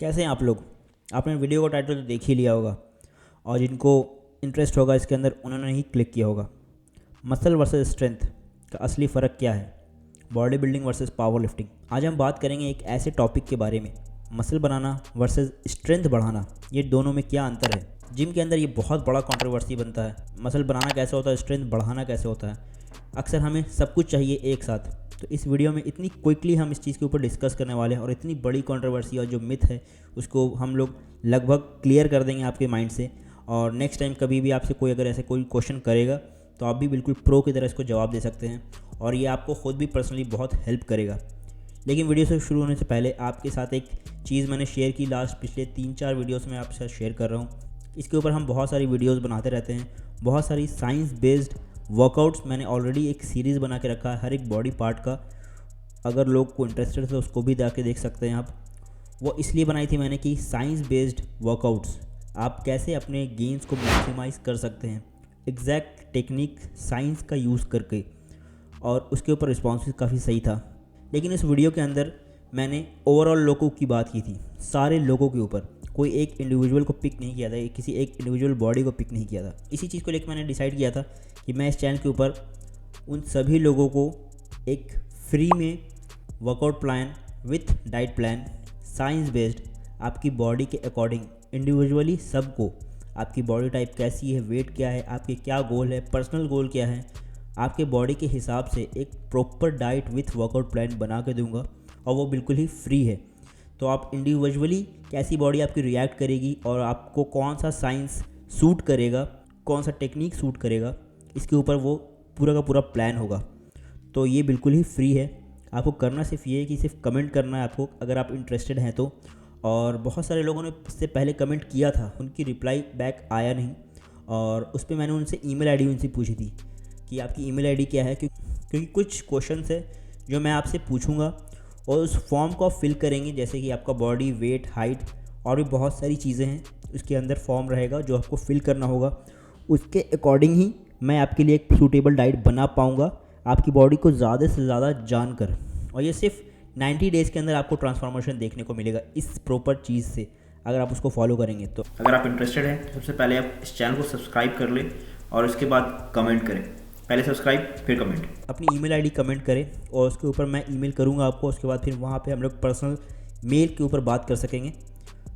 कैसे हैं आप लोग। आपने वीडियो का टाइटल तो देख ही लिया होगा और जिनको इंटरेस्ट होगा इसके अंदर उन्होंने ही क्लिक किया होगा। मसल वर्सेस स्ट्रेंथ का असली फ़र्क क्या है, body building versus power lifting. आज हम बात करेंगे एक ऐसे टॉपिक के बारे में, मसल बनाना वर्सेस स्ट्रेंथ बढ़ाना, ये दोनों में क्या अंतर है। जिम के अंदर ये बहुत बड़ा कंट्रोवर्सी बनता है, मसल बनाना कैसे होता है, स्ट्रेंथ बढ़ाना कैसे होता है। अक्सर हमें सब कुछ चाहिए एक साथ। तो इस वीडियो में इतनी क्विकली हम इस चीज़ के ऊपर डिस्कस करने वाले हैं और इतनी बड़ी कंट्रोवर्सी और जो मिथ है उसको हम लोग लगभग क्लियर कर देंगे आपके माइंड से। और नेक्स्ट टाइम कभी भी आपसे कोई अगर ऐसे कोई क्वेश्चन करेगा तो आप भी बिल्कुल प्रो की तरह इसको जवाब दे सकते हैं और ये आपको ख़ुद भी पर्सनली बहुत हेल्प करेगा। लेकिन वीडियो से शुरू होने से पहले आपके साथ एक चीज़ मैंने शेयर की लास्ट पिछले 3-4 वीडियोस में आपके साथ शेयर कर रहा हूँ। इसके ऊपर हम बहुत सारी वीडियोस बनाते रहते हैं, बहुत सारी साइंस बेस्ड वर्कआउट्स मैंने ऑलरेडी एक सीरीज़ बना के रखा है हर एक बॉडी पार्ट का। अगर लोग को इंटरेस्टेड है तो उसको भी जाके देख सकते हैं आप। वो इसलिए बनाई थी मैंने कि साइंस बेस्ड वर्कआउट्स आप कैसे अपने गेन्स को मैक्सिमाइज़ कर सकते हैं एग्जैक्ट टेक्निक साइंस का यूज़ करके, और उसके ऊपर रिस्पॉन्स भी काफ़ी सही था। लेकिन इस वीडियो के अंदर मैंने ओवरऑल लोगों की बात की थी, सारे लोगों के ऊपर, कोई एक इंडिविजुअल को पिक नहीं किया था, किसी एक इंडिविजुअल बॉडी को पिक नहीं किया था। इसी चीज़ को लेकर मैंने डिसाइड किया था कि मैं इस चैनल के ऊपर उन सभी लोगों को एक फ्री में workout plan with diet plan science based आपकी बॉडी के अकॉर्डिंग इंडिविजुअली सबको, आपकी बॉडी टाइप कैसी है, वेट क्या है, आपके क्या गोल है, पर्सनल गोल क्या है, आपके बॉडी के हिसाब से एक proper diet with workout plan बना के दूंगा और वो बिल्कुल ही फ्री है। तो आप इंडिविजुअली कैसी बॉडी आपकी रिएक्ट करेगी और आपको कौन सा साइंस सूट करेगा, कौन सा टेक्निक सूट करेगा, इसके ऊपर वो पूरा का पूरा प्लान होगा। तो ये बिल्कुल ही फ्री है। आपको करना सिर्फ ये है कि सिर्फ कमेंट करना है आपको, अगर आप इंटरेस्टेड हैं तो। और बहुत सारे लोगों ने इससे पहले कमेंट किया था, उनकी रिप्लाई बैक आया नहीं और उस पर मैंने उनसे ईमेल आईडी उनसे पूछी थी कि आपकी ईमेल आईडी क्या है, क्योंकि कुछ क्वेश्चंस है जो मैं आपसे पूछूंगा और उस फॉर्म को आप फिल करेंगे, जैसे कि आपका बॉडी वेट हाइट और भी बहुत सारी चीज़ें हैं उसके अंदर फॉर्म रहेगा जो आपको फिल करना होगा। उसके अकॉर्डिंग ही मैं आपके लिए एक सूटेबल डाइट बना पाऊँगा आपकी बॉडी को ज़्यादा से ज़्यादा जानकर। और ये सिर्फ 90 डेज़ के अंदर आपको ट्रांसफॉर्मेशन देखने को मिलेगा इस प्रॉपर चीज़ से, अगर आप उसको फॉलो करेंगे तो। अगर आप इंटरेस्टेड हैं तो सबसे पहले आप इस चैनल को सब्सक्राइब कर लें और उसके बाद कमेंट करें। पहले सब्सक्राइब फिर कमेंट, अपनी ईमेल आईडी कमेंट करें और उसके ऊपर मैं ईमेल करूँगा आपको। उसके बाद फिर वहाँ पे हम लोग पर्सनल मेल के ऊपर बात कर सकेंगे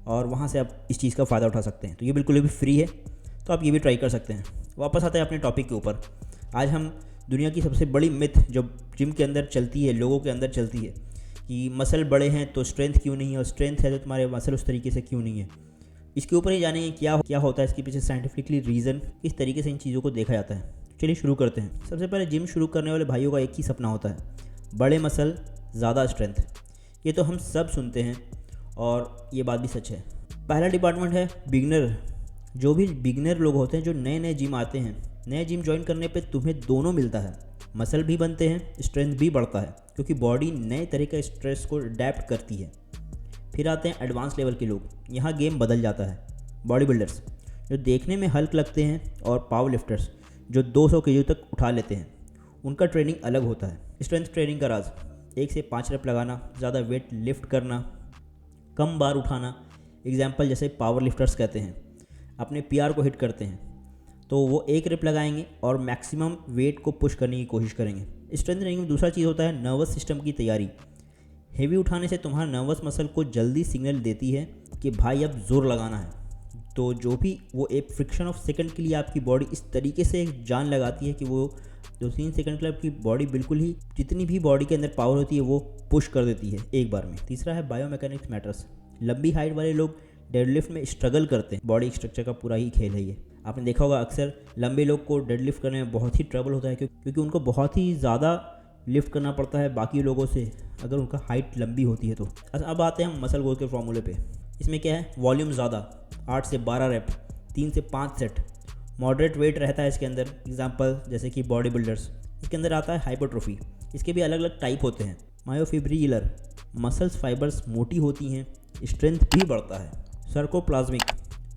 और वहाँ से आप इस चीज़ का फ़ायदा उठा सकते हैं। तो ये बिल्कुल भी फ्री है, तो आप ये भी ट्राई कर सकते हैं। वापस आते हैं अपने टॉपिक के ऊपर। आज हम दुनिया की सबसे बड़ी मिथ जो जिम के अंदर चलती है, लोगों के अंदर चलती है, कि मसल बड़े हैं तो स्ट्रेंथ क्यों नहीं है और स्ट्रेंथ है तो तुम्हारे मसल उस तरीके से क्यों नहीं है। इसके ऊपर ही जानेंगे क्या होता है, इसके पीछे साइंटिफिकली रीज़न, किस तरीके से इन चीज़ों को देखा जाता है। चलिए शुरू करते हैं। सबसे पहले जिम शुरू करने वाले भाइयों का एक ही सपना होता है, बड़े मसल ज़्यादा स्ट्रेंथ। ये तो हम सब सुनते हैं और ये बात भी सच है। पहला डिपार्टमेंट है बिगनर। जो भी बिगनर लोग होते हैं जो नए नए जिम आते हैं, नए जिम ज्वाइन करने पे तुम्हें दोनों मिलता है, मसल भी बनते हैं, स्ट्रेंथ भी बढ़ता है, क्योंकि बॉडी नए तरह के स्ट्रेस को अडेप्ट करती है। फिर आते हैं एडवांस लेवल के लोग, यहाँ गेम बदल जाता है। बॉडी बिल्डर्स जो देखने में हल्क लगते हैं और पावर लिफ्टर्स जो 200 केजी तक उठा लेते हैं, उनका ट्रेनिंग अलग होता है। स्ट्रेंथ ट्रेनिंग का राज 1 से 5 रेप लगाना, ज़्यादा वेट लिफ्ट करना, कम बार उठाना। एग्जाम्पल जैसे पावर लिफ्टर्स कहते हैं अपने पीआर को हिट करते हैं तो वो 1 रेप लगाएंगे और मैक्सिमम वेट को पुश करने की कोशिश करेंगे। स्ट्रेंथ ट्रेनिंग में दूसरा चीज़ होता है नर्वस सिस्टम की तैयारी। हेवी उठाने से तुम्हारा नर्वस मसल को जल्दी सिग्नल देती है कि भाई अब जोर लगाना है। तो जो भी वो एक फ्रिक्शन ऑफ सेकंड के लिए आपकी बॉडी इस तरीके से जान लगाती है कि वो 2-3 सेकंड के लिए आपकी बॉडी बिल्कुल ही जितनी भी बॉडी के अंदर पावर होती है वो पुश कर देती है एक बार में। तीसरा है बायोमैकेनिक्स मैटर्स। लंबी हाइट वाले लोग डेडलिफ्ट में स्ट्रगल करते हैं, बॉडी स्ट्रक्चर का पूरा ही खेल है ये। आपने देखा होगा अक्सर लंबे लोग को डेडलिफ्ट करने में बहुत ही ट्रबल होता है, क्योंकि उनको बहुत ही ज़्यादा लिफ्ट करना पड़ता है बाकी लोगों से अगर उनका हाइट लंबी होती है तो। अब आते हैं हम मसल ग्रोथ के फॉर्मूले पे। इसमें क्या है, वॉल्यूम ज़्यादा, 8 से 12 रेप, 3 से 5 सेट, मॉडरेट वेट रहता है इसके अंदर। एग्जांपल जैसे कि बॉडी बिल्डर्स। इसके अंदर आता है हाइपरट्रोफी। इसके भी अलग अलग टाइप होते हैं। मायोफिब्रिलर, मसल्स फाइबर्स मोटी होती हैं, स्ट्रेंथ भी बढ़ता है। सर्कोप्लाज्मिक,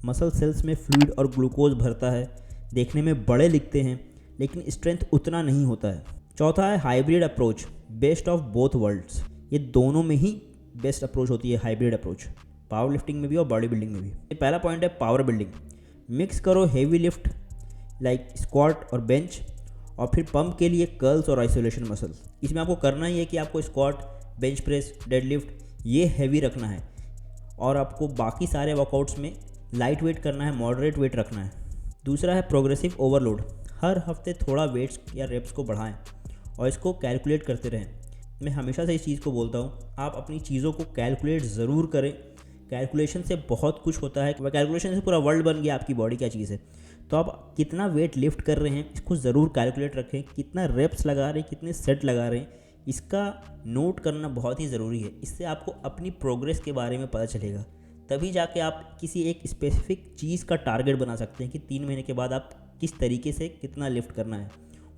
मसल सेल्स में फ्लूइड और ग्लूकोज भरता है, देखने में बड़े दिखते हैं लेकिन स्ट्रेंथ उतना नहीं होता है। चौथा है hybrid approach, best of both worlds. ये दोनों में ही बेस्ट अप्रोच होती है हाइब्रिड अप्रोच। पावर लिफ्टिंग में भी और बॉडी बिल्डिंग में भी। ये पहला पॉइंट है पावर बिल्डिंग। मिक्स करो हेवी लिफ्ट लाइक स्क्वाट और बेंच, और फिर पंप के लिए कर्ल्स और आइसोलेशन मसल्स। इसमें आपको करना ही है कि आपको स्क्वाट, बेंच प्रेस, डेडलिफ्ट ये हैवी रखना है, और आपको बाकी सारे वर्कआउट्स में लाइट वेट करना है, मॉडरेट वेट रखना है। दूसरा है प्रोग्रेसिव ओवरलोड। हर हफ्ते थोड़ा वेट्स या रेप्स को बढ़ाएं और इसको कैलकुलेट करते रहें। मैं हमेशा से इस चीज़ को बोलता हूँ, आप अपनी चीज़ों को कैलकुलेट ज़रूर करें। कैलकुलेशन से बहुत कुछ होता है, कैलकुलेशन से पूरा वर्ल्ड बन गया आपकी बॉडी क्या चीज़ है। तो आप कितना वेट लिफ्ट कर रहे हैं इसको ज़रूर कैलकुलेट रखें, कितना रेप्स लगा रहे हैं, कितने सेट लगा रहे हैं, इसका नोट करना बहुत ही ज़रूरी है। इससे आपको अपनी प्रोग्रेस के बारे में पता चलेगा, तभी जाके आप किसी एक स्पेसिफिक चीज़ का टारगेट बना सकते हैं कि 3 महीने के बाद आप किस तरीके से कितना लिफ्ट करना है।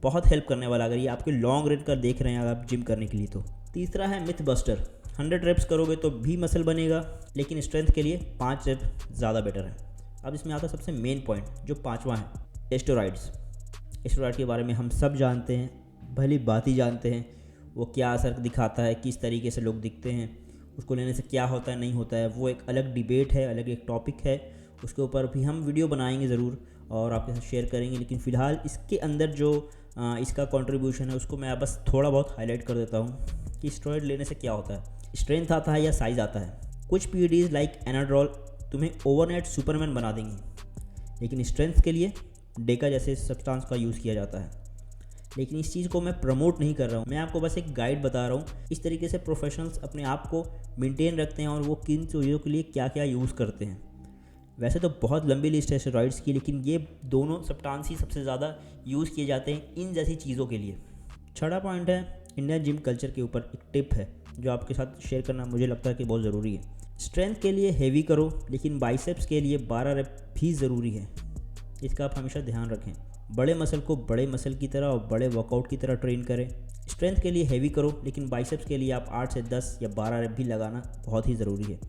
बहुत हेल्प करने वाला अगर ये आपके लॉन्ग रन कर देख रहे हैं अगर आप जिम करने के लिए तो। तीसरा है मिथ बस्टर। 100 रेप्स करोगे तो भी मसल बनेगा, लेकिन स्ट्रेंथ के लिए 5 रेप्स ज़्यादा बेटर है। अब इसमें आता है सबसे मेन पॉइंट जो 5वां है, स्टेरॉइड्स। स्टेरॉइड के बारे में हम सब जानते हैं, भली बात ही जानते हैं वो क्या असर दिखाता है, किस तरीके से लोग दिखते हैं, उसको लेने से क्या होता है नहीं होता है, वो एक अलग डिबेट है, अलग एक टॉपिक है। उसके ऊपर भी हम वीडियो बनाएंगे ज़रूर और आपके साथ शेयर करेंगे, लेकिन फ़िलहाल इसके अंदर जो इसका कंट्रीब्यूशन है उसको मैं बस थोड़ा बहुत हाईलाइट कर देता हूँ कि स्टेरॉइड लेने से क्या होता है। स्ट्रेंथ आता है या साइज़ आता है। कुछ पीडीज लाइक एनाड्रोल तुम्हें ओवरनाइट सुपरमैन बना देंगी, लेकिन स्ट्रेंथ के लिए डेका जैसे सब्सटेंस का यूज़ किया जाता है। लेकिन इस चीज़ को मैं प्रमोट नहीं कर रहा हूँ, मैं आपको बस एक गाइड बता रहा हूँ। इस तरीके से प्रोफेशनल्स अपने आप को मेंटेन रखते हैं और वो किन चीज़ों के लिए क्या क्या यूज़ करते हैं। वैसे तो बहुत लंबी लिस्ट है स्टेरॉइड्स की, लेकिन ये दोनों सब्सटेंस ही सबसे ज़्यादा यूज़ किए जाते हैं इन जैसी चीज़ों के लिए। छठा पॉइंट है इंडियन जिम कल्चर के ऊपर एक टिप है जो आपके साथ शेयर करना मुझे लगता है कि बहुत ज़रूरी है। स्ट्रेंथ के लिए हेवी करो, लेकिन बाइसेप्स के लिए 12 रेप भी ज़रूरी है। इसका आप हमेशा ध्यान रखें। बड़े मसल को बड़े मसल की तरह और बड़े वर्कआउट की तरह ट्रेन करें। स्ट्रेंथ के लिए हेवी करो, लेकिन बाइसेप्स के लिए आप 8 से 10 या 12 रेप भी लगाना बहुत ही ज़रूरी है।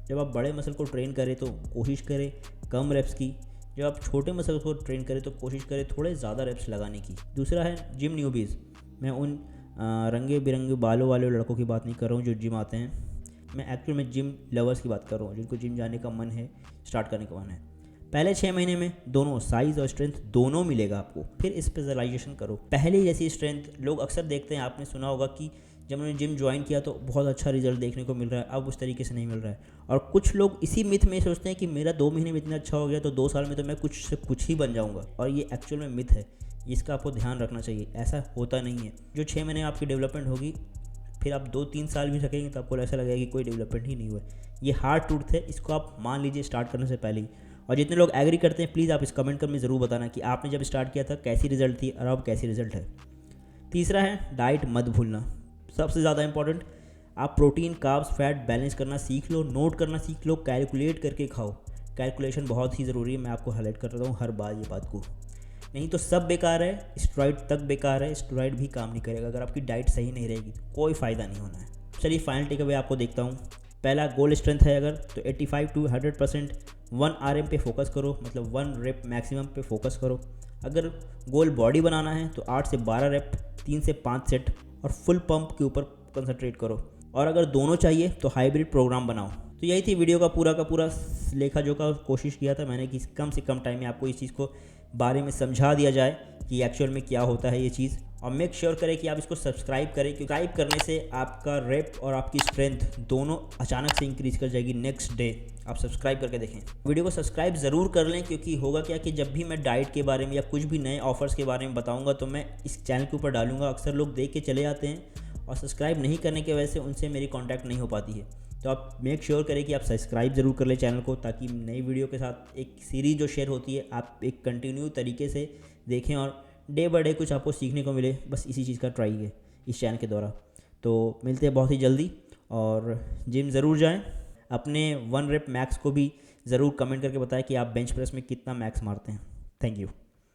जब आप बड़े मसल को ट्रेन करें तो कोशिश करें कम रेप्स की, जब आप छोटे मसल को ट्रेन करें तो कोशिश करें थोड़े ज़्यादा रेप्स लगाने की। दूसरा है जिम न्यूबीज़। मैं उन रंगे बिरंगे बालों वाले लड़कों की बात नहीं कर रहा हूँ जो जिम आते हैं, मैं एक्चुअल में जिम लवर्स की बात कर रहा हूँ, जिनको जिम जाने का मन है, स्टार्ट करने का मन है। पहले 6 महीने में दोनों साइज़ और स्ट्रेंथ दोनों मिलेगा आपको, फिर स्पेशलाइजेशन करो। पहले जैसी स्ट्रेंथ लोग अक्सर देखते हैं, आपने सुना होगा कि जब उन्होंने जिम ज्वाइन किया तो बहुत अच्छा रिजल्ट देखने को मिल रहा है, अब उस तरीके से नहीं मिल रहा है। और कुछ लोग इसी मिथ में सोचते हैं कि मेरा 2 महीने में इतना अच्छा हो गया तो 2 साल में तो मैं कुछ से कुछ ही बन जाऊँगा, और ये एक्चुअल में मिथ है। इसका आपको ध्यान रखना चाहिए, ऐसा होता नहीं है। जो 6 महीने आपकी डेवलपमेंट होगी, फिर आप 2-3 साल भी रखेंगे तो आपको ऐसा लगेगा कि कोई डेवलपमेंट ही नहीं हुआ। ये हार्ड ट्रूथ है, इसको आप मान लीजिए स्टार्ट करने से पहले ही। और जितने लोग एग्री करते हैं प्लीज़ आप इस कमेंट में ज़रूर बताना कि आपने जब स्टार्ट किया था कैसी रिजल्ट थी और अब कैसी रिजल्ट है। तीसरा है डाइट मत भूलना, सबसे ज़्यादा इंपॉर्टेंट। आप प्रोटीन, कार्ब्स, फैट बैलेंस करना सीख लो, नोट करना सीख लो, कैलकुलेट करके खाओ। कैलकुलेशन बहुत ही ज़रूरी है, मैं आपको हाईलाइट कर रहा हूँ हर बार ये बात को, नहीं तो सब बेकार है। स्टेरॉइड तक बेकार है, स्टेरॉइड भी काम नहीं करेगा अगर आपकी डाइट सही नहीं रहेगी, कोई फ़ायदा नहीं होना है। चलिए फाइनल टेक अवे आपको देखता हूँ। पहला गोल स्ट्रेंथ है अगर तो 85 to 100% 1 RM पे फोकस करो, मतलब 1 रेप मैक्सिमम पे फोकस करो। अगर गोल बॉडी बनाना है तो 8 से 12 रेप, 3 से 5 सेट और फुल पंप के ऊपर कंसंट्रेट करो। और अगर दोनों चाहिए तो हाइब्रिड प्रोग्राम बनाओ। तो यही थी वीडियो का पूरा लेखा जोखा कोशिश किया था मैंने कि कम से कम टाइम में आपको इस चीज़ को बारे में समझा दिया जाए कि एक्चुअल में क्या होता है ये चीज़। और मेक श्योर करें कि आप इसको सब्सक्राइब करें, क्योंकि सब्सक्राइब करने से आपका रेप और आपकी स्ट्रेंथ दोनों अचानक से इंक्रीज़ कर जाएगी नेक्स्ट डे। आप सब्सक्राइब करके देखें, वीडियो को सब्सक्राइब ज़रूर कर लें, क्योंकि होगा क्या कि जब भी मैं डाइट के बारे में या कुछ भी नए ऑफर्स के बारे में बताऊंगा तो मैं इस चैनल के ऊपर डालूंगा। अक्सर लोग देख के चले जाते हैं और सब्सक्राइब नहीं करने की वजह से उनसे मेरी कॉन्टैक्ट नहीं हो पाती है। तो आप मेक श्योर करें कि आप सब्सक्राइब ज़रूर कर लें चैनल को, ताकि नई वीडियो के साथ एक सीरीज़ जो शेयर होती है आप एक कंटिन्यू तरीके से देखें और डे बाय डे कुछ आपको सीखने को मिले। बस इसी चीज़ का ट्राई है इस चैनल के द्वारा। तो मिलते हैं बहुत ही जल्दी, और जिम ज़रूर जाएं। अपने 1 रेप मैक्स को भी ज़रूर कमेंट करके बताएं कि आप बेंच प्रेस में कितना मैक्स मारते हैं। Thank you.